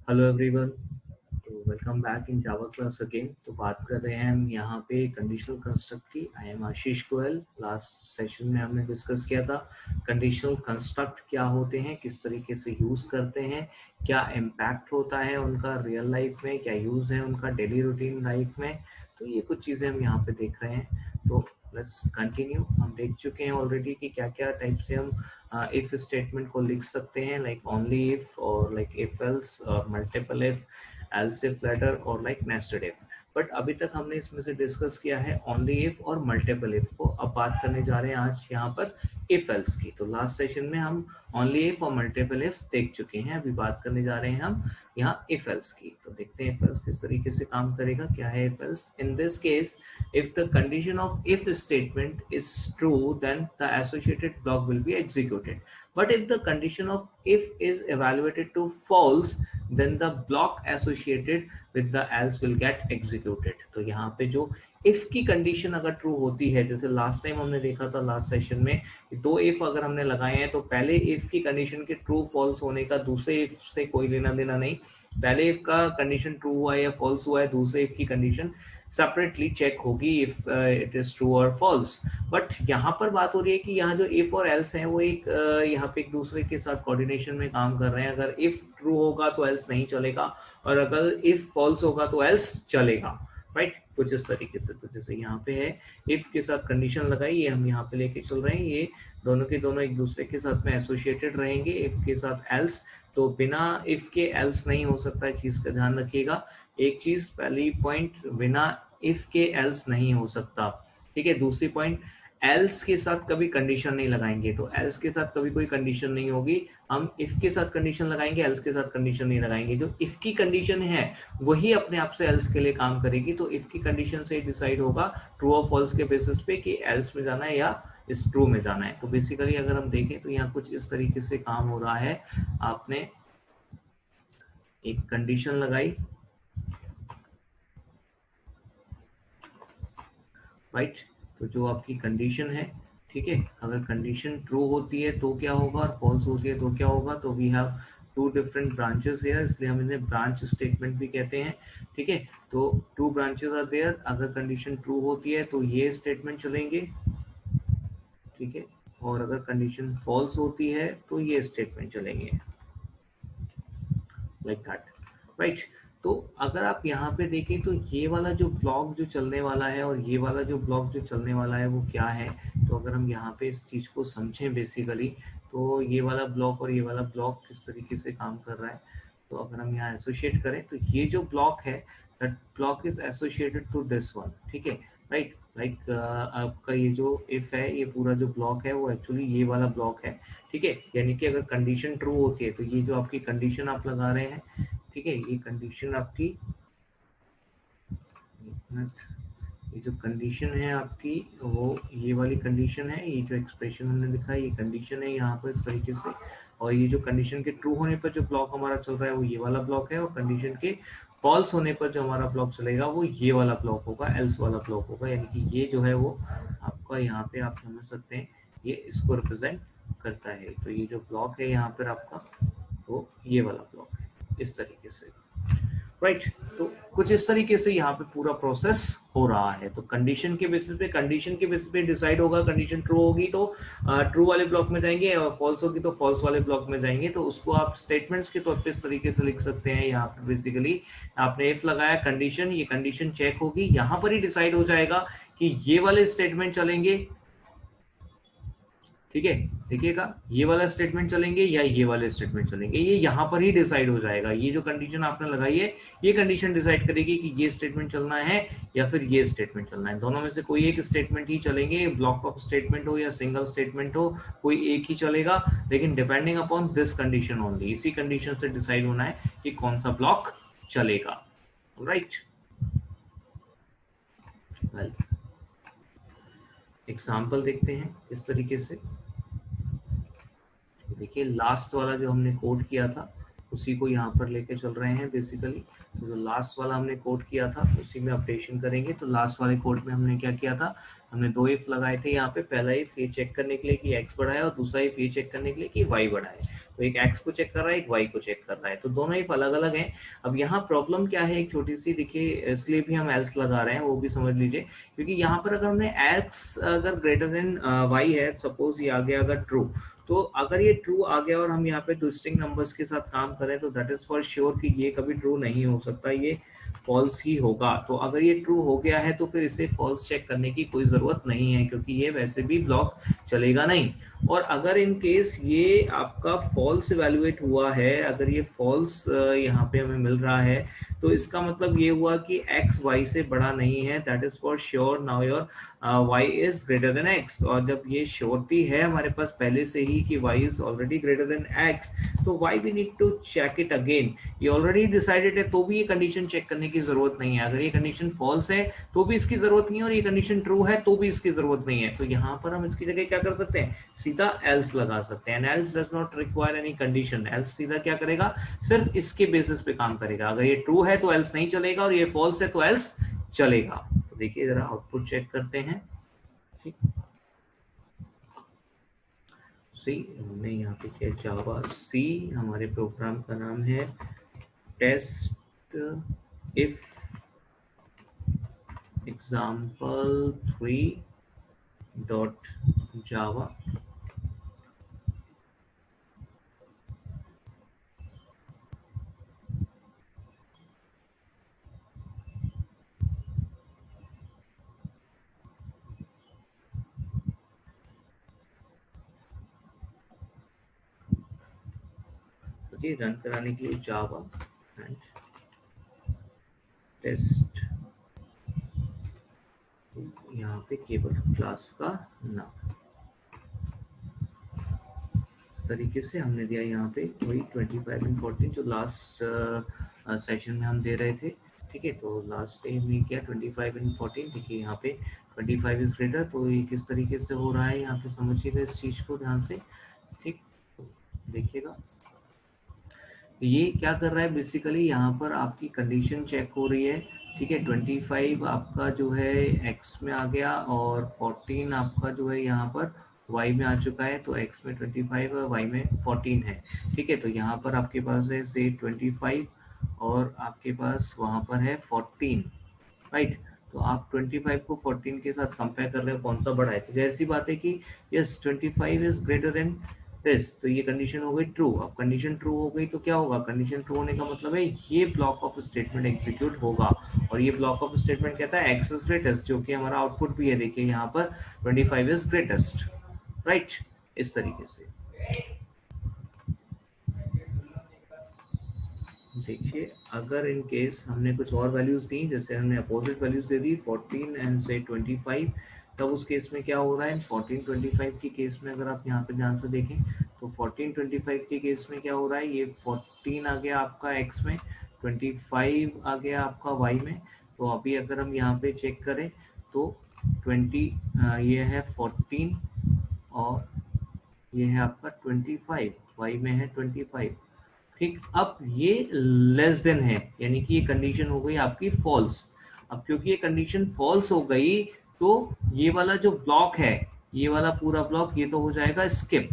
Hello everyone. तो welcome back in Java class again. तो बात कर रहे हैं हम यहाँ पे कंडीशनल कंस्ट्रक्ट की। I am Ashish Goyal. Last session में हमने डिस्कस किया था कंडीशनल कंस्ट्रक्ट क्या होते हैं, किस तरीके से यूज करते हैं, क्या इम्पैक्ट होता है उनका रियल लाइफ में, क्या यूज है उनका डेली रूटीन लाइफ में। तो ये कुछ चीजें हम यहाँ पे देख रहे हैं। तो लेट्स कंटिन्यू। हम देख चुके हैं ऑलरेडी कि क्या क्या टाइप से हम इफ स्टेटमेंट को लिख सकते हैं, लाइक ओनली इफ और लाइक इफ एल्स और multiple if, else if ladder और लाइक नेस्टेड इफ। बट अभी तक हमने इसमें से डिस्कस किया है ओनली इफ और मल्टीपल इफ को। अब बात करने जा रहे हैं आज यहाँ पर इफ एल्स की। तो लास्ट सेशन में हम ओनली इफ और मल्टीपल इफ देख चुके हैं। अभी बात करने जा रहे हैं हम यहाँ इफ एल्स की। तो देखते हैं इफ एल्स किस तरीके से काम करेगा। क्या है if else? In this case, if the condition of if statement is true, then the associated block will be executed. But if the condition of if is evaluated to false, then the block associated with the else will get executed. तो यहाँ पे जो if की condition अगर true होती है, जैसे last time हमने देखा था लास्ट सेशन में, दो if अगर हमने लगाए हैं तो पहले if की कंडीशन के ट्रू फॉल्स होने का दूसरे if से कोई लेना देना नहीं। पहले if का कंडीशन ट्रू हुआ है या फॉल्स हुआ है, दूसरे if की कंडीशन सेपरेटली चेक होगी इफ इट इज ट्रू और फॉल्स। बट यहाँ पर बात हो रही है कि यहाँ जो इफ और एल्स है वो एक यहाँ पे एक दूसरे के साथ कोऑर्डिनेशन में काम कर रहे हैं। अगर इफ ट्रू होगा तो एल्स नहीं चलेगा, और अगर इफ फॉल्स होगा तो एल्स चलेगा। राइट, कुछ इस तरीके से। तो जैसे यहाँ पे है इफ के साथ कंडीशन लगाई, ये हम यहाँ पे लेके चल रहे हैं, ये दोनों के दोनों एक दूसरे के साथ में एसोसिएटेड रहेंगे। इफ के साथ एल्स, तो बिना इफ के एल्स नहीं हो सकता है, चीज का ध्यान रखिएगा। एक चीज, पहली पॉइंट, बिना इफ के एल्स नहीं हो सकता। ठीक है। दूसरी पॉइंट, एल्स के साथ कभी कंडीशन नहीं लगाएंगे। तो एल्स के साथ कभी कोई कंडीशन नहीं होगी। हम इफ के साथ कंडीशन लगाएंगे, एल्स के साथ कंडीशन नहीं लगाएंगे। जो इफ की कंडीशन है वही अपने आप से एल्स के लिए काम करेगी। तो इफ की कंडीशन से डिसाइड होगा ट्रू और फॉल्स के बेसिस पे कि एल्स में जाना है या इस ट्रू में जाना है। तो बेसिकली अगर हम देखें तो यहाँ कुछ इस तरीके से काम हो रहा है। आपने एक कंडीशन लगाई, राइट। तो जो आपकी कंडीशन है, ठीक है, अगर कंडीशन ट्रू होती है तो क्या होगा और फॉल्स होती है तो क्या होगा। तो we have two different branches here, इसलिए हम इन्हें ब्रांच स्टेटमेंट भी कहते हैं। ठीक है। तो टू ब्रांचेस आर देयर। अगर कंडीशन ट्रू होती है तो ये स्टेटमेंट चलेंगे, ठीक है, और अगर कंडीशन फॉल्स होती है तो ये स्टेटमेंट चलेंगे, लाइक दैट, राइट। तो अगर आप यहाँ पे देखें तो ये वाला जो ब्लॉक जो चलने वाला है और ये वाला जो ब्लॉक जो चलने वाला है वो क्या है। तो अगर हम यहाँ पे इस चीज को समझें बेसिकली, तो ये वाला ब्लॉक और ये वाला ब्लॉक किस तरीके से काम कर रहा है। तो अगर हम यहाँ एसोसिएट करें तो ये जो ब्लॉक है, that block is associated to this one. ठीक है, राइट। लाइक आपका ये जो इफ है, ये पूरा जो ब्लॉक है वो एक्चुअली ये वाला ब्लॉक है। ठीक है, यानी कि अगर कंडीशन ट्रू होती है तो ये जो आपकी कंडीशन आप लगा रहे हैं, ठीक है, ये कंडीशन आपकी, ये जो कंडीशन है आपकी वो ये वाली कंडीशन है। ये जो एक्सप्रेशन हमने लिखा है ये कंडीशन है यहाँ पर इस तरीके से। और ये जो कंडीशन के ट्रू होने पर जो ब्लॉक हमारा चल रहा है वो ये वाला ब्लॉक है, और कंडीशन के फॉल्स होने पर जो हमारा ब्लॉक चलेगा वो ये वाला ब्लॉक होगा, एल्स वाला ब्लॉक होगा। यानी कि ये जो है वो आपका यहाँ पे आप समझ सकते हैं ये इसको रिप्रेजेंट करता है। तो ये जो ब्लॉक है यहाँ पर आपका वो ये वाला ब्लॉक है, इस तरीके से, राइट। तो कुछ इस तरीके से यहाँ पे पूरा प्रोसेस हो रहा है। तो कंडीशन के बेसिस पे डिसाइड होगा। कंडीशन ट्रू होगी तो ट्रू वाले ब्लॉक में जाएंगे, और फॉल्स होगी तो फॉल्स वाले ब्लॉक में जाएंगे। तो उसको आप स्टेटमेंट्स के तौर पे इस तरीके से लिख सकते हैं। यहाँ पे बेसिकली आपने इफ लगाया, कंडीशन, ये कंडीशन चेक होगी, यहाँ पर ही डिसाइड हो जाएगा कि ये वाले स्टेटमेंट चलेंगे, ठीक है, देखिएगा, ये वाला स्टेटमेंट चलेंगे या ये वाले स्टेटमेंट चलेंगे, ये यहाँ पर ही डिसाइड हो जाएगा। ये जो कंडीशन आपने लगाई है ये कंडीशन डिसाइड करेगी कि ये स्टेटमेंट चलना है या फिर ये स्टेटमेंट चलना है। दोनों में से कोई एक स्टेटमेंट ही चलेंगे, ब्लॉक ऑफ स्टेटमेंट हो या सिंगल स्टेटमेंट हो, कोई एक ही चलेगा, लेकिन depending upon this condition only. इसी कंडीशन से डिसाइड होना है कि कौन सा ब्लॉक चलेगा, राइट। वेल, एग्जाम्पल देखते हैं इस तरीके से। देखिए लास्ट वाला जो हमने कोड किया था उसी को यहाँ पर लेके चल रहे हैं बेसिकली। तो जो लास्ट वाला हमने कोड किया था उसी में अपडेशन करेंगे। तो लास्ट वाले कोड में हमने क्या किया था, हमने दो इफ लगाए थे यहाँ पे। पहला इफ ये चेक करने के लिए कि x बड़ा है, और दूसरा इफ ये चेक करने के लिए कि y बड़ा है। तो एक x को चेक कर रहा है, एक y को चेक कर रहा है, तो दोनों ही अलग अलग हैं। अब यहाँ प्रॉब्लम क्या है, एक छोटी सी देखिए, इसलिए भी हम एल्स लगा रहे हैं, वो भी समझ लीजिए, क्योंकि यहाँ पर अगर हमने x अगर ग्रेटर देन y है, सपोज ये आ गया अगर ट्रू, तो अगर ये ट्रू आ गया और हम यहाँ पे ट्विस्टिंग नंबर्स के साथ काम करें तो दैट इज फॉर श्योर कि ये कभी ट्रू नहीं हो सकता, ये फॉल्स ही होगा। तो अगर ये ट्रू हो गया है तो फिर इसे फॉल्स चेक करने की कोई जरूरत नहीं है, क्योंकि ये वैसे भी ब्लॉक चलेगा नहीं। और अगर इन केस ये आपका फॉल्स इवेल्युएट हुआ है, अगर ये फॉल्स यहाँ पे हमें मिल रहा है, तो इसका मतलब ये हुआ कि x y से बड़ा नहीं है, that is for sure now your y is greater then x। और जब ये श्योरिटी है हमारे पास पहले से ही कि y is already greater than x, तो why we need to check it again? ये ऑलरेडी डिसाइडेड है, तो भी ये कंडीशन चेक करने की जरूरत नहीं है। अगर ये कंडीशन फॉल्स है तो भी इसकी जरूरत नहीं है, और ये कंडीशन ट्रू है तो भी इसकी जरूरत नहीं है। तो यहाँ पर हम इसकी जगह क्या कर सकते हैं, सीधा एल्स लगा सकते हैं। Else does not require any condition. Else सीधा क्या करेगा, सिर्फ इसके बेसिस पे काम करेगा। अगर ये ट्रू है तो एल्स नहीं चलेगा, और ये फॉल्स है तो एल्स चलेगा। तो देखिए जरा आउटपुट चेक करते हैं। ठीक, सी हमने यहाँ पे किया जावा सी, हमारे प्रोग्राम का नाम है test if example 3 dot Java. Run कराने के लिए जावा एंड टेस्ट, यहाँ पे केवल क्लास का नाम इस तरीके से हमने दिया। यहाँ पे वही 25 एंड 14 जो लास्ट सेशन में हम दे रहे थे। ठीक है, तो लास्ट टाइम में क्या 25 एंड 14, देखिए यहाँ पे 25 इज ग्रेटर, तो ये किस तरीके से हो रहा है यहाँ पे समझिएगा इस चीज को ध्यान से। ठीक, देखिएगा ये क्या कर रहा है, बेसिकली यहाँ पर आपकी कंडीशन चेक हो रही है। ठीक है, 25 आपका जो है x में आ गया, और 14 आपका जो है यहाँ पर y में आ चुका है। तो x में 25 और y में 14 है। ठीक है, तो यहाँ पर आपके पास है से 25 और आपके पास वहाँ पर है 14, राइट। तो आप 25 को 14 के साथ कंपेयर कर रहे हो, कौन सा बड़ा है। तो जैसी बात है कि yes 25 is greater then this, तो ये कंडीशन हो गई ट्रू। अब कंडीशन ट्रू हो गई तो क्या होगा, कंडीशन ट्रू होने का मतलब है ये ब्लॉक ऑफ स्टेटमेंट एग्जीक्यूट होगा, और ये ब्लॉक ऑफ स्टेटमेंट कहता है एक्स इज ग्रेटेस्ट, जो कि हमारा आउटपुट भी है। देखिए यहाँ पर 25 इज ग्रेटेस्ट, राइट, इस तरीके से। देखिए अगर इन केस हमने कुछ और वैल्यूज दी, जैसे हमने opposite values they the 14 and से 25, तब उस केस में क्या हो रहा है, 14 25 के केस में अगर आप यहाँ पे ध्यान से देखें तो 14 25 के केस में क्या हो रहा है, ये 14 आ गया आपका x में, 25 आ गया आपका y में। तो अभी अगर हम यहाँ पे चेक करें तो 20 ये है 14 और ये है आपका 25, y में है 25। ठीक, अब ये लेस देन है, यानी कि ये कंडीशन हो गई आपकी फॉल्स। अब क्योंकि ये कंडीशन फॉल्स हो गई तो ये वाला जो ब्लॉक है, ये वाला पूरा ब्लॉक ये तो हो जाएगा स्किप।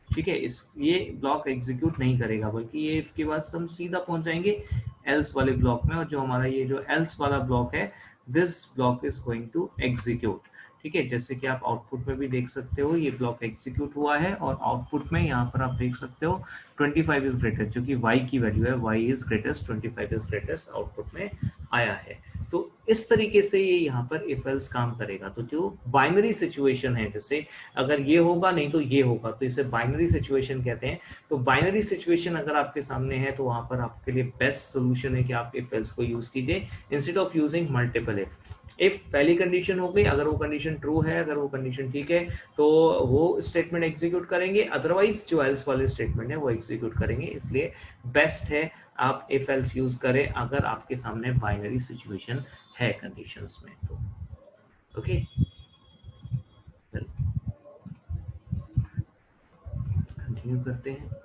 ठीक है, इस ये ब्लॉक एग्जीक्यूट नहीं करेगा, बल्कि ये इसके बाद हम सीधा पहुंच जाएंगे एल्स वाले ब्लॉक में, और जो हमारा ये जो एल्स वाला ब्लॉक है, this block is going to execute. ठीक है, जैसे कि आप आउटपुट में भी देख सकते हो ये ब्लॉक एग्जीक्यूट हुआ है, और आउटपुट में यहाँ पर आप देख सकते हो 25 इज ग्रेटेस्ट, जो कि y की वैल्यू है, y is greatest, 25 is greatest output में आया है। तो इस तरीके से ये यहाँ पर इफ एल्स काम करेगा। तो जो बाइनरी सिचुएशन है, जैसे अगर ये होगा नहीं तो ये होगा, तो इसे बाइनरी सिचुएशन कहते हैं। तो बाइनरी सिचुएशन अगर आपके सामने है तो वहां पर आपके लिए बेस्ट सोल्यूशन है कि आप इफ एल्स को यूज कीजिए instead of using multiple if. If पहली कंडीशन हो गई, अगर वो कंडीशन ट्रू है, अगर वो कंडीशन ठीक है, तो वो स्टेटमेंट एग्जीक्यूट करेंगे, अदरवाइज जो एल्स वाले स्टेटमेंट है वो एग्जीक्यूट करेंगे। इसलिए बेस्ट है आप इफ एल्स यूज करें अगर आपके सामने बाइनरी सिचुएशन है कंडीशंस में। तो ओके, कंटिन्यू करते हैं।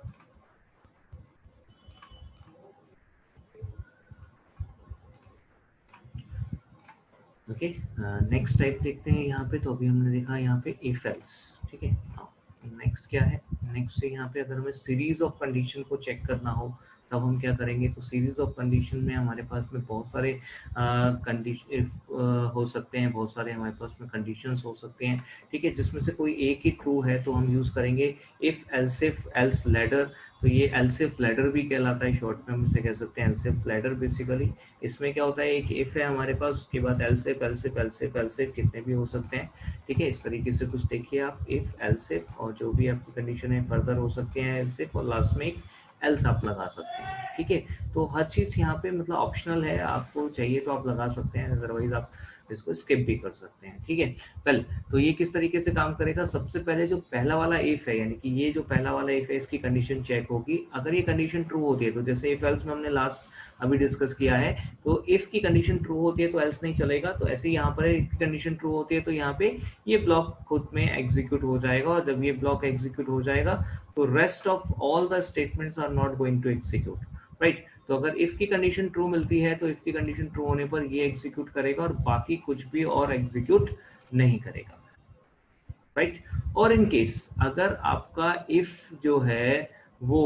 ओके, नेक्स्ट टाइप देखते हैं यहाँ पे। तो अभी हमने देखा यहाँ पे इफ एल्स, ठीक है। नेक्स्ट क्या है, नेक्स्ट यहाँ पे अगर हमें सीरीज ऑफ कंडीशन को चेक करना हो तब हम क्या करेंगे, तो सीरीज ऑफ कंडीशन में हमारे पास में बहुत सारे कंडीशन हो सकते हैं, बहुत सारे हमारे पास में कंडीशंस हो सकते हैं, ठीक है, जिसमें से कोई एक ही ट्रू है तो हम यूज करेंगे इफ एल्स लैडर। तो ये एल्सिफ लैडर भी कहलाता है, शॉर्ट में हम इसे कह सकते हैं एल्सिफ लैडर। बेसिकली इसमें क्या होता है, एक इफ है हमारे पास, उसके बाद एल्सिफ एल्सिफ एल्सिफ एल्सिफ कितने भी हो सकते हैं, ठीक है, इस तरीके से कुछ देखिए आप, इफ एल्सिफ और जो भी आपकी कंडीशन है फर्दर हो सकते हैं एल्सिफ, और लास्ट में एक एल्स आप लगा सकते हैं, ठीक है। तो हर चीज यहाँ पे मतलब ऑप्शनल है, आपको चाहिए तो आप लगा सकते हैं, अदरवाइज आप इसको स्किप भी कर सकते हैं, ठीक है। वेल, तो ये किस तरीके से काम करेगा, सबसे पहले जो पहला वाला इफ है, यानी कि ये जो पहला वाला इफ है इसकी कंडीशन चेक होगी। अगर ये कंडीशन ट्रू होती है तो जैसे इफ एल्स में हमने लास्ट अभी डिस्कस किया है, तो इफ की कंडीशन ट्रू होती है तो एल्स नहीं चलेगा, तो ऐसे यहाँ पर इफ की कंडीशन ट्रू होती है तो यहाँ पे ये ब्लॉक खुद में एग्जीक्यूट हो जाएगा, और जब ये ब्लॉक एग्जीक्यूट हो जाएगा तो rest of all the statements are not going to execute, right. तो अगर इफ की कंडीशन ट्रू मिलती है तो इफ की कंडीशन ट्रू होने पर ये एग्जीक्यूट करेगा और बाकी कुछ भी और एग्जीक्यूट नहीं करेगा, राइट। और इन केस अगर आपका इफ जो है वो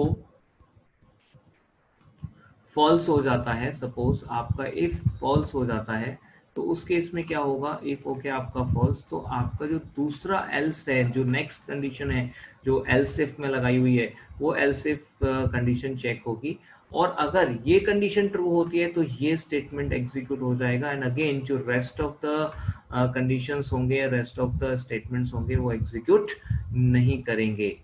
फॉल्स हो जाता है, सपोज आपका इफ फॉल्स हो जाता है, तो उस केस में क्या होगा, इफ हो गया आपका फॉल्स, तो आपका जो दूसरा एल्स है, जो नेक्स्ट कंडीशन है जो एल्स इफ में लगाई हुई है, वो एल्स इफ कंडीशन चेक होगी, और अगर ये कंडीशन ट्रू होती है तो ये स्टेटमेंट एग्जीक्यूट हो जाएगा, एंड अगेन जो रेस्ट ऑफ द कंडीशंस होंगे, रेस्ट ऑफ द स्टेटमेंट्स होंगे, वो एग्जीक्यूट नहीं करेंगे,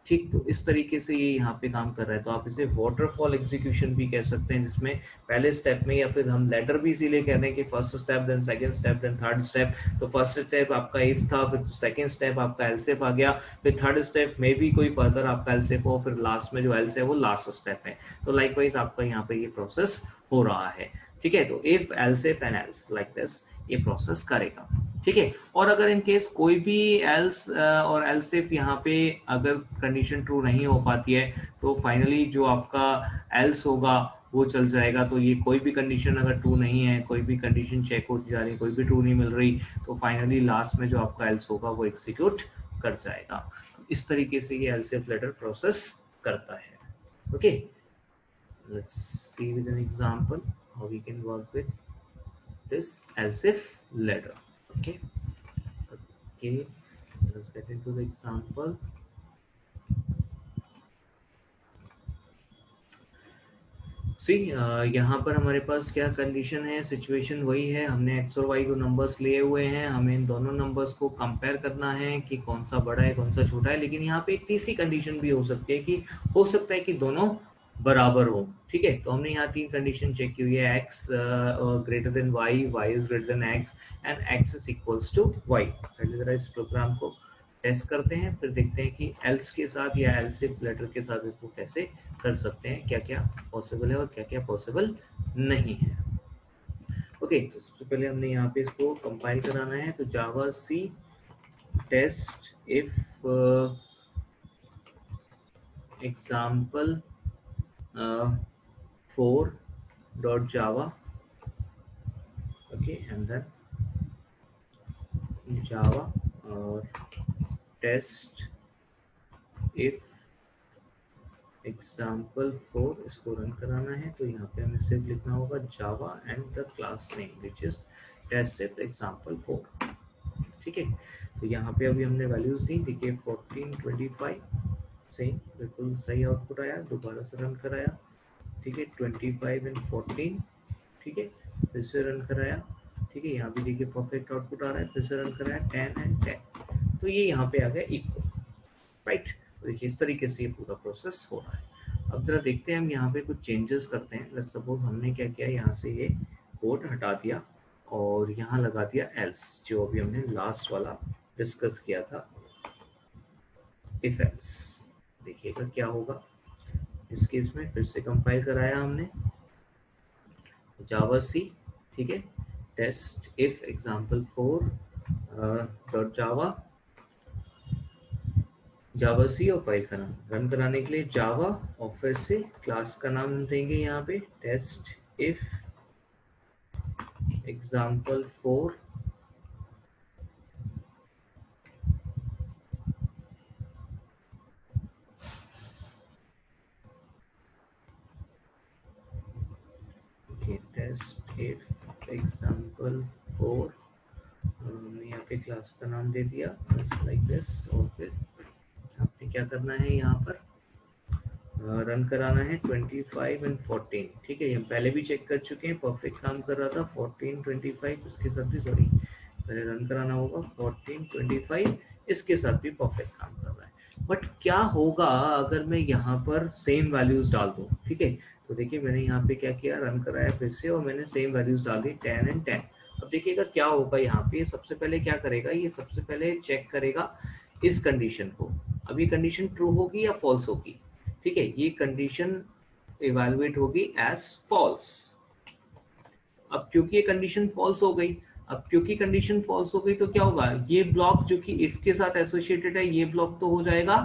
ठीक। तो इस तरीके से ये यहाँ पे काम कर रहा है। तो आप इसे वाटरफॉल एग्जीक्यूशन भी कह सकते हैं, जिसमें पहले स्टेप में, या फिर हम लेटर भी इसीलिए कहते हैं कि first step then second step then third step. तो फर्स्ट स्टेप आपका इफ था, फिर सेकंड स्टेप आपका एल्सिफ आ गया, फिर थर्ड स्टेप में भी कोई फर्दर आपका एल्सिफ हो, फिर लास्ट में जो एल्स है वो लास्ट स्टेप है। तो लाइकवाइज आपका यहाँ पे ये प्रोसेस हो रहा है, ठीक है। तो if else if and else like this ये प्रोसेस करेगा, ठीक है। और अगर इन केस कोई भी एल्स और एल्सिफ यहाँ पे अगर कंडीशन ट्रू नहीं हो पाती है, तो फाइनली जो आपका एल्स होगा वो चल जाएगा। तो ये कोई भी कंडीशन अगर ट्रू नहीं है, कोई भी कंडीशन चेक होती जा रही, कोई भी ट्रू नहीं मिल रही, तो फाइनली लास्ट में जो आपका एल्स होगा वो एग्जीक्यूट कर जाएगा। इस तरीके से ये एल्सिफ लेटर प्रोसेस करता है, okay. Let's see with an example how we can work with this else if letter, okay. Let's get into the example. यहाँ पर हमारे पास क्या कंडीशन है, सिचुएशन वही है, हमने एक्स और वाई को नंबर्स लिए हुए हैं, हमें इन दोनों नंबर्स को कंपेयर करना है कि कौन सा बड़ा है कौन सा छोटा है। लेकिन यहाँ पे एक तीसरी कंडीशन भी हो सकती है कि हो सकता है कि दोनों बराबर हो, ठीक है। तो हमने यहाँ तीन कंडीशन चेक की हुई है, X greater than Y, Y is greater than X, and X is equals to Y. पहले जरा इस प्रोग्राम को टेस्ट करते हैं, फिर देखते हैं कि एल्स के साथ या एल्सिफ लेटर के साथ इसको कैसे कर सकते हैं, क्या क्या पॉसिबल है और क्या क्या पॉसिबल नहीं है, ओके। तो सबसे पहले हमने यहाँ पे इसको कंपाइल कराना है। तो Java C test if example 4.java, okay, and then java और test if example4 इसको रन कराना है। तो यहाँ पे हमें सिर्फ लिखना होगा Java and the class name which is test if example4, ठीक है। तो यहाँ पे अभी हमने वैल्यूज दी, देखिए 14 25 सही, बिल्कुल सही आउटपुट आया। दोबारा से रन कराया, ठीक है, 25 एंड 14, ठीक है, फिर से रन कराया, ठीक है, यहाँ भी देखिए परफेक्ट आउटपुट आ रहा है, फिर से रन कराया 10 एंड 10, तो ये यहाँ पे आ गया इक्वल, राइट। तो देखिए इस तरीके से ये पूरा प्रोसेस हो रहा है। अब जरा देखते हैं हम यहाँ पे कुछ चेंजेस करते हैं। लेट्स सपोज हमने क्या किया, यहाँ से ये कोड हटा दिया और यहाँ लगा दिया एल्स, जो अभी हमने लास्ट वाला डिस्कस किया था, इफ एल्स। देखिएगा क्या होगा इस केस में। फिर से कंपाइल कराया हमने जावा सी, ठीक है, test if example4 dot Java C और फाइल का नाम रन कराने के लिए जावा, और फिर से क्लास का नाम देंगे यहाँ पे test if example4 test if example 4, हमने यहाँ पे क्लास का नाम दे दिया लाइक दिस, और फिर आपने क्या करना है, यहाँ पर रन कराना है 25 एंड 14। ठीक है, ये हम पहले भी चेक कर चुके हैं, परफेक्ट काम कर रहा था 14 25 इसके साथ भी, सॉरी पहले रन कराना होगा 14 25 इसके साथ भी परफेक्ट काम कर रहा है। बट क्या होगा अगर मैं यहाँ पर सेम वैल्यूज डाल दूँ? ठीक है, तो देखिए मैंने यहाँ पे क्या किया, रन कराया फिर से और मैंने सेम वैल्यूज डाल दी 10 एंड 10। अब देखिएगा क्या होगा यहाँ पे, सबसे पहले क्या करेगा, ये सबसे पहले चेक करेगा इस कंडीशन को। अब ये कंडीशन ट्रू होगी या फॉल्स होगी? ठीक है, ये कंडीशन इवैल्यूएट होगी एज फॉल्स। अब क्योंकि ये कंडीशन फॉल्स हो गई, अब क्योंकि कंडीशन फॉल्स हो गई तो क्या होगा, ये ब्लॉक जो कि इफ के साथ एसोसिएटेड है, ये ब्लॉक तो हो जाएगा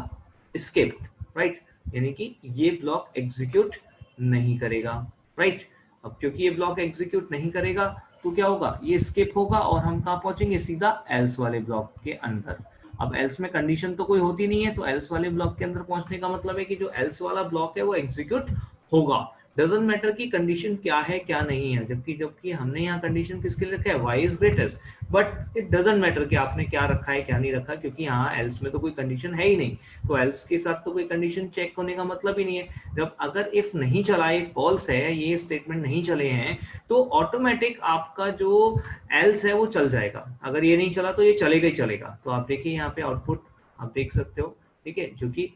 स्किप्ड, राइट, यानी कि ये ब्लॉक एग्जीक्यूट नहीं करेगा, राइट। अब क्योंकि ये ब्लॉक एग्जीक्यूट नहीं करेगा तो क्या होगा, ये स्किप होगा और हम कहाँ पहुंचेंगे, सीधा एल्स वाले ब्लॉक के अंदर। अब एल्स में कंडीशन तो कोई होती नहीं है, तो एल्स वाले ब्लॉक के अंदर पहुंचने का मतलब है कि जो एल्स वाला ब्लॉक है वो एग्जीक्यूट होगा। डजंट मैटर कि कंडीशन क्या है क्या नहीं है, जबकि हमने यहाँ कंडीशन किसके लिए रखा है, y is greatest, but it doesn't matter कि आपने क्या रखा है क्या नहीं रखा, क्योंकि यहाँ एल्स में तो कोई कंडीशन है ही नहीं, तो एल्स के साथ तो कोई कंडीशन चेक होने का मतलब ही नहीं है। जब अगर इफ नहीं चला है, फॉल्स है, ये स्टेटमेंट नहीं चले हैं, तो ऑटोमेटिक आपका जो एल्स है वो चल जाएगा। अगर ये नहीं चला तो ये चलेगा ही चलेगा। तो आप देखिए यहाँ पे आउटपुट आप देख सकते हो, ठीक है, जो कि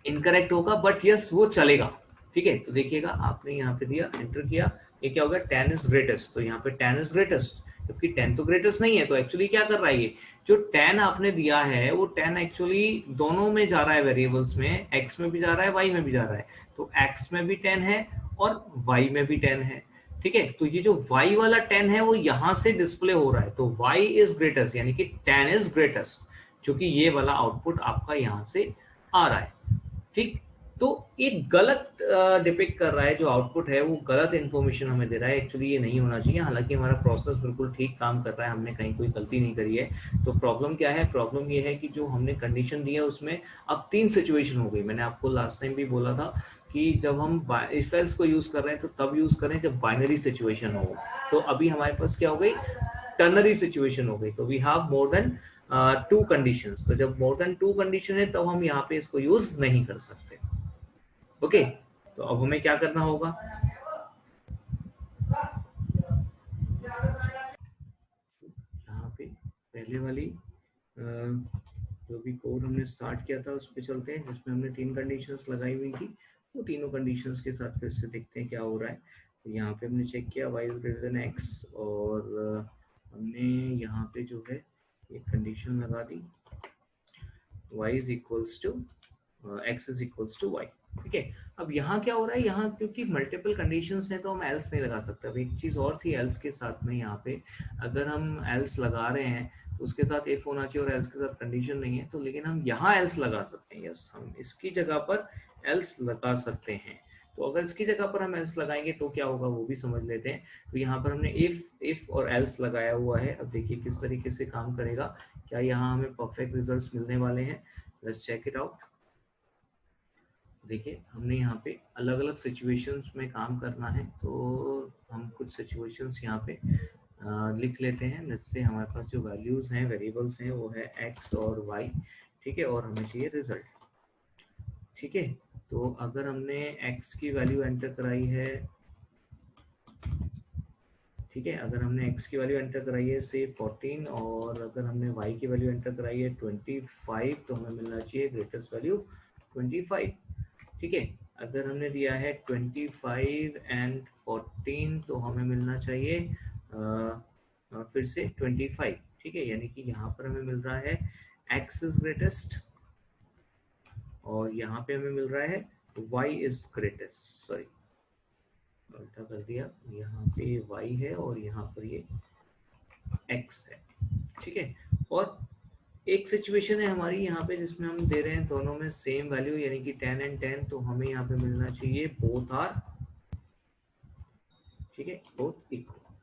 इनकरेक्ट होगा बट यस वो चलेगा। ठीक है, तो देखिएगा आपने यहाँ पे दिया, एंटर किया, ये क्या होगा, 10 इज ग्रेटेस्ट, तो यहाँ पे 10 इज ग्रेटेस्ट, जबकि 10 तो ग्रेटेस्ट नहीं है। तो एक्चुअली क्या कर रहा है, ये जो 10 आपने दिया है वो 10 एक्चुअली दोनों में जा रहा है, वेरिएबल्स में, x में भी जा रहा है, y में भी जा रहा है। तो x में भी 10 है और y में भी 10 है। ठीक है, तो ये जो y वाला 10 है वो यहां से डिस्प्ले हो रहा है, तो y इज ग्रेटेस्ट यानी कि 10 इज ग्रेटेस्ट, क्योंकि ये वाला आउटपुट आपका यहां से आ रहा है। ठीक, तो एक गलत डिपिक्ट कर रहा है, जो आउटपुट है वो गलत इन्फॉर्मेशन हमें दे रहा है। एक्चुअली ये नहीं होना चाहिए, हालांकि हमारा प्रोसेस बिल्कुल ठीक काम कर रहा है, हमने कहीं कोई गलती नहीं करी है। तो प्रॉब्लम क्या है, प्रॉब्लम ये है कि जो हमने कंडीशन दी है उसमें अब 3 सिचुएशन हो गई। मैंने आपको लास्ट टाइम भी बोला था कि जब हम इफ एल्स को यूज कर रहे हैं तो तब यूज करें जब बाइनरी सिचुएशन हो। तो अभी हमारे पास क्या हो गई, टर्नरी सिचुएशन हो गई। तो we have more than 2 conditions, तो जब मोर देन 2 कंडीशन है तब हम यहाँ पे इसको यूज नहीं कर सकते। ओके, तो अब हमें क्या करना होगा, यहाँ पे पहले वाली जो भी कोड हमने स्टार्ट किया था उस पर चलते हैं, जिसमें हमने 3 कंडीशंस लगाई हुई थी। वो तीनों कंडीशंस के साथ फिर से देखते हैं क्या हो रहा है। तो यहाँ पे हमने चेक किया y is greater then x, और हमने यहाँ पे जो है एक कंडीशन लगा दी y is equals to x is equals to y। ठीक है, अब यहाँ क्या हो रहा है, यहाँ क्योंकि मल्टीपल कंडीशंस हैं तो हम एल्स नहीं लगा सकते। अब एक चीज और थी एल्स के साथ में, यहाँ पे अगर हम एल्स लगा रहे हैं तो उसके साथ इफ होना चाहिए और एल्स के साथ कंडीशन नहीं है, तो लेकिन हम यहाँ एल्स लगा सकते हैं। यस, हम इसकी जगह पर एल्स लगा सकते हैं। तो अगर इसकी जगह पर हम एल्स लगाएंगे तो क्या होगा वो भी समझ लेते हैं। तो यहाँ पर हमने इफ और एल्स लगाया हुआ है। अब देखिए किस तरीके से काम करेगा, क्या यहाँ हमें परफेक्ट रिजल्ट मिलने वाले हैं। Let's check it out. देखिए हमने यहाँ पे अलग अलग सिचुएशंस में काम करना है, तो हम कुछ सिचुएशंस यहाँ पे लिख लेते हैं। लेट्स से हमारे पास जो वैल्यूज हैं, वेरिएबल्स हैं, वो है x और y। ठीक है, और हमें चाहिए रिजल्ट। ठीक है, तो अगर हमने x की वैल्यू एंटर कराई है, ठीक है, अगर हमने x की वैल्यू एंटर कराई है से 14, और अगर हमने y की वैल्यू एंटर कराई है 25, तो हमें मिलना चाहिए ग्रेटेस्ट वैल्यू 25। ठीक है, अगर हमने दिया है 25 एंड 14, तो हमें मिलना चाहिए फिर से 25। ठीक है, यानी कि यहाँ पर हमें मिल रहा है x इज ग्रेटेस्ट, और यहाँ पे हमें मिल रहा है y इज ग्रेटेस्ट। सॉरी, उल्टा कर दिया, यहाँ पे y है और यहाँ पर ये x है। ठीक है, और एक सिचुएशन है हमारी यहाँ पे जिसमें हम दे रहे हैं दोनों में सेम वैल्यू, यानी कि 10 एंड 10, तो हमें यहाँ पे मिलना चाहिए बोथ आर, ठीक है, बोथ इक्वल,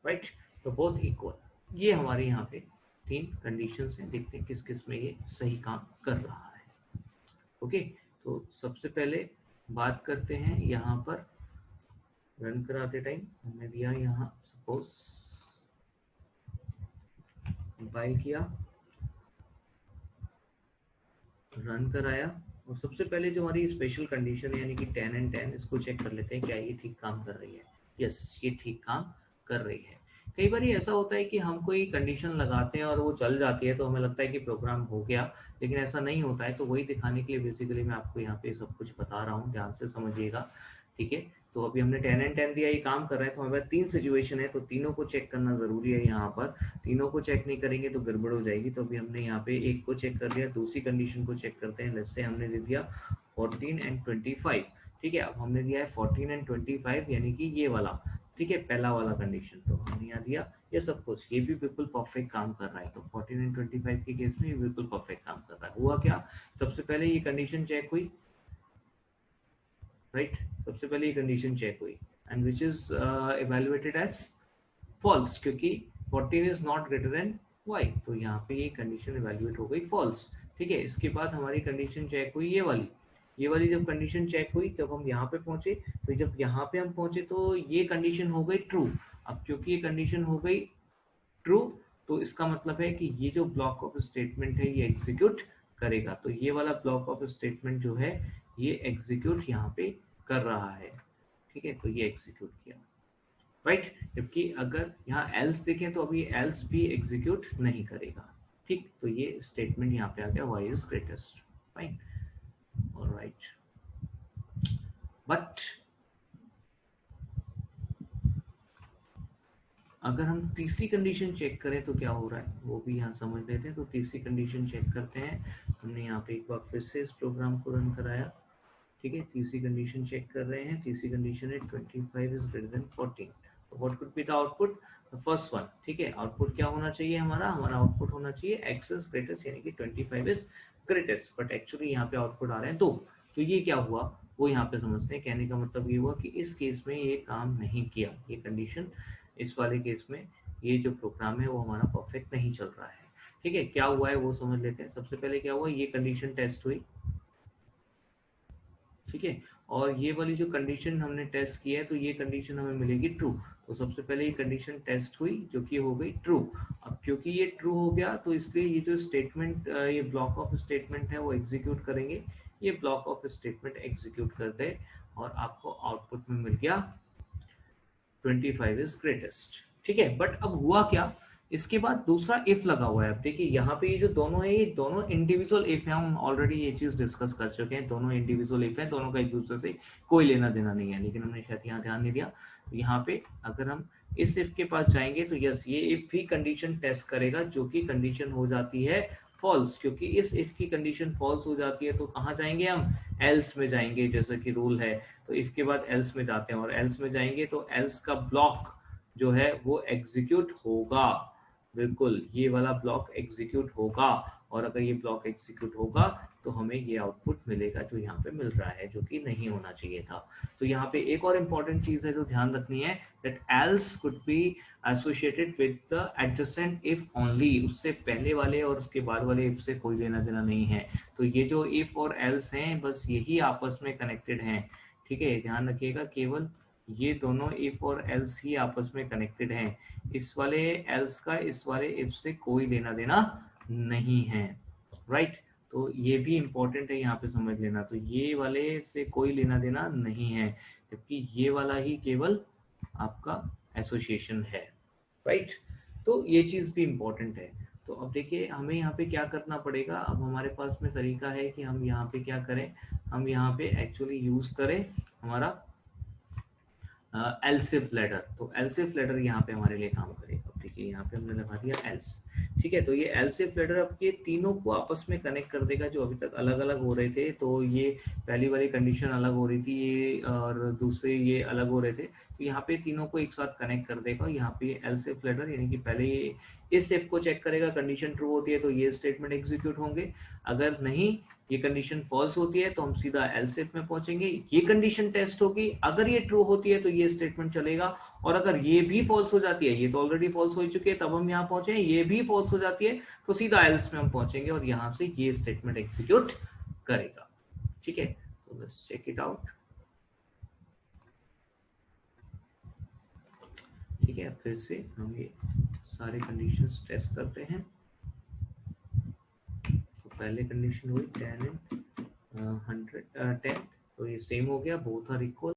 राइट। तो बोथ इक्वल, ये हमारे यहाँ पे 3 कंडीशंस हैं। देखते हैं किस किस में ये सही काम कर रहा है। ओके, तो सबसे पहले बात करते हैं यहाँ पर रन कराते टाइम हमने दिया यहाँ सपोज कंपाइल किया, रन कराया, और सबसे पहले जो हमारी स्पेशल कंडीशन है यानी कि 10 and 10, इसको चेक कर लेते हैं क्या ये ठीक काम कर रही है। यस, ये ठीक काम कर रही है। कई बार ऐसा होता है कि हम कोई कंडीशन लगाते हैं और वो चल जाती है तो हमें लगता है कि प्रोग्राम हो गया, लेकिन ऐसा नहीं होता है। तो वही दिखाने के लिए बेसिकली मैं आपको यहाँ पे सब कुछ बता रहा हूँ, ध्यान से समझिएगा। ठीक है, तो अभी हमने 10 and 10 दिया, ये काम कर रहा है। तो हमारे पास 3 सिचुएशन है, तो तीनों को चेक करना जरूरी है। यहाँ पर तीनों को चेक नहीं करेंगे तो गड़बड़ हो जाएगी। तो अभी हमने यहाँ पे एक को चेक कर लिया, दूसरी कंडीशन को चेक करते हैं। जैसे हमने दे दिया 14 and 25। ठीक है, अब हमने दिया है 14 and 25 यानी कि ये वाला, ठीक है, पहला वाला कंडीशन। तो हमने यहाँ दिया ये सब कुछ, ये भी बिल्कुल परफेक्ट काम कर रहा है। तो 14 and 25 के केस में ये बिल्कुल परफेक्ट काम कर रहा है। हुआ क्या, सबसे पहले ये कंडीशन चेक हुई, राइट, सबसे पहले ये कंडीशन चेक हुई and which is evaluated as false, क्योंकि 14 is not greater than y, तो यहाँ पे ये कंडीशन इवेल्युएट हो गई फॉल्स। ठीक है, इसके बाद हमारी कंडीशन चेक हुई ये वाली जब कंडीशन चेक हुई जब हम यहाँ पे पहुंचे, तो जब यहाँ पे हम पहुंचे तो ये कंडीशन हो गई ट्रू। अब क्योंकि ये कंडीशन हो गई ट्रू, तो इसका मतलब है कि ये जो ब्लॉक ऑफ स्टेटमेंट है ये एग्जीक्यूट करेगा। तो ये वाला ब्लॉक ऑफ स्टेटमेंट जो है ये एग्जीक्यूट यहाँ पे कर रहा है। ठीक है, तो ये एग्जीक्यूट किया, राइट। जबकि अगर यहाँ एल्स देखें तो अभी एल्स भी एग्जीक्यूट नहीं करेगा। ठीक, तो ये स्टेटमेंट यहाँ पे आ गया y is greatest, fine, alright. But अगर हम तीसरी कंडीशन चेक करें तो क्या हो रहा है वो भी यहाँ समझ लेते हैं। तो तीसरी कंडीशन चेक करते हैं। हमने यहाँ पे एक बार फिर से इस प्रोग्राम को रन कराया। ठीक है, तीसरी कंडीशन चेक कर रहे हैं। तीसरी कंडीशन है 25 इज ग्रेटर देन 14। तो what could be the output, the first one. ठीक है, आउटपुट क्या होना चाहिए हमारा आउटपुट होना चाहिए x इज ग्रेटेस्ट, यानी कि 25 इज ग्रेटेस्ट। बट एक्चुअली यहाँ पे आउटपुट आ रहे हैं 2। तो ये क्या हुआ वो यहाँ पे समझते हैं। कहने का मतलब ये हुआ कि इस केस में ये काम नहीं किया, ये कंडीशन, इस वाले केस में ये जो प्रोग्राम है वो हमारा परफेक्ट नहीं चल रहा है। ठीक है, क्या हुआ है वो समझ लेते हैं। सबसे पहले क्या हुआ, ये कंडीशन टेस्ट हुई, ठीक है, और ये वाली जो कंडीशन हमने टेस्ट किया है तो ये कंडीशन हमें मिलेगी ट्रू। तो सबसे पहले ये कंडीशन टेस्ट हुई जो कि हो गई ट्रू। अब क्योंकि ये ट्रू हो गया तो इसलिए ये जो स्टेटमेंट, ये ब्लॉक ऑफ स्टेटमेंट है वो एग्जीक्यूट करेंगे। ये ब्लॉक ऑफ स्टेटमेंट एग्जीक्यूट कर दे और आपको आउटपुट में मिल गया 25 इज ग्रेटेस्ट। ठीक है, बट अब हुआ क्या, इसके बाद दूसरा इफ लगा हुआ है। अब देखिए यहाँ पे ये जो दोनों है ये दोनों इंडिविजुअल इफ है, हम ऑलरेडी ये चीज डिस्कस कर चुके हैं। दोनों इंडिविजुअल इफ है, दोनों का एक दूसरे से कोई लेना देना नहीं है, लेकिन हमने शायद यहाँ ध्यान नहीं दिया। तो यहाँ पे अगर हम इस इफ के पास जाएंगे तो यस, ये इफ भी कंडीशन टेस्ट करेगा जो कि कंडीशन हो जाती है फॉल्स। क्योंकि इस इफ की कंडीशन फॉल्स हो जाती है तो कहाँ जाएंगे हम, एल्स में जाएंगे, जैसा कि रूल है। तो इफ के बाद एल्स में जाते हैं और एल्स में जाएंगे तो एल्स का ब्लॉक जो है वो एग्जीक्यूट होगा। बिल्कुल, ये वाला ब्लॉक एग्जीक्यूट होगा, और अगर ये ब्लॉक एग्जीक्यूट होगा तो हमें ये आउटपुट मिलेगा जो यहाँ पे मिल रहा है, जो कि नहीं होना चाहिए था। तो यहाँ पे एक और इम्पॉर्टेंट चीज है जो ध्यान रखनी है, that else could be associated with the adjacent if only. उससे पहले वाले और उसके बाद वाले इफ से कोई लेना देना नहीं है। तो ये जो इफ और एल्स हैं बस यही आपस में कनेक्टेड हैं। ठीक है, ध्यान रखिएगा, केवल ये दोनों इफ और एल्स ही आपस में कनेक्टेड हैं। इस वाले एल्स का इस वाले इफ से कोई लेना देना नहीं है, राइट। तो ये भी इंपॉर्टेंट है, यहाँ पे समझ लेना। तो ये वाले से कोई लेना देना नहीं है, जबकि ये वाला ही केवल आपका एसोसिएशन है, राइट। तो ये चीज भी इंपॉर्टेंट है। तो अब देखिए हमें यहाँ पे क्या करना पड़ेगा। अब हमारे पास में तरीका है कि हम यहाँ पे क्या करें, हम यहाँ पे एक्चुअली यूज करें हमारा एल्सिफ लेडर। तो एल्सिफ लेडर यहाँ पे हमारे लिए काम करेगा। ठीक है, यहाँ पे हमने लगा दिया एल्स। ठीक है, तो ये एल्सिफ लेडर अब ये तीनों को आपस में कनेक्ट कर देगा जो अभी तक अलग अलग हो रहे थे। तो ये पहली वाली कंडीशन अलग हो रही थी ये, और दूसरे ये अलग हो रहे थे। तो यहाँ पे तीनों को एक साथ कनेक्ट कर देगा। यहाँ पे एल्सिफ लेडर यानी कि पहले ये इस इफ को चेक करेगा, कंडीशन ट्रू होती है तो ये स्टेटमेंट एग्जीक्यूट होंगे। अगर नहीं, ये कंडीशन फॉल्स होती है तो हम सीधा एल्स इफ में पहुंचेंगे। ये कंडीशन टेस्ट होगी, अगर ये ट्रू होती है तो ये स्टेटमेंट चलेगा, और अगर ये भी फॉल्स हो जाती है, ये तो ऑलरेडी फॉल्स हो चुकी है तब हम यहाँ पहुंचे, ये भी फॉल्स हो जाती है तो सीधा एल्स में हम पहुंचेंगे और यहाँ से ये स्टेटमेंट एग्जीक्यूट करेगा। ठीक है, तो लेट्स चेक इट आउट। ठीक है, फिर से हम ये सारे कंडीशंस टेस्ट करते हैं। तो पहले कंडीशन हुई 10 and 100 10, तो ये सेम हो गया, बोथ आर इक्वल।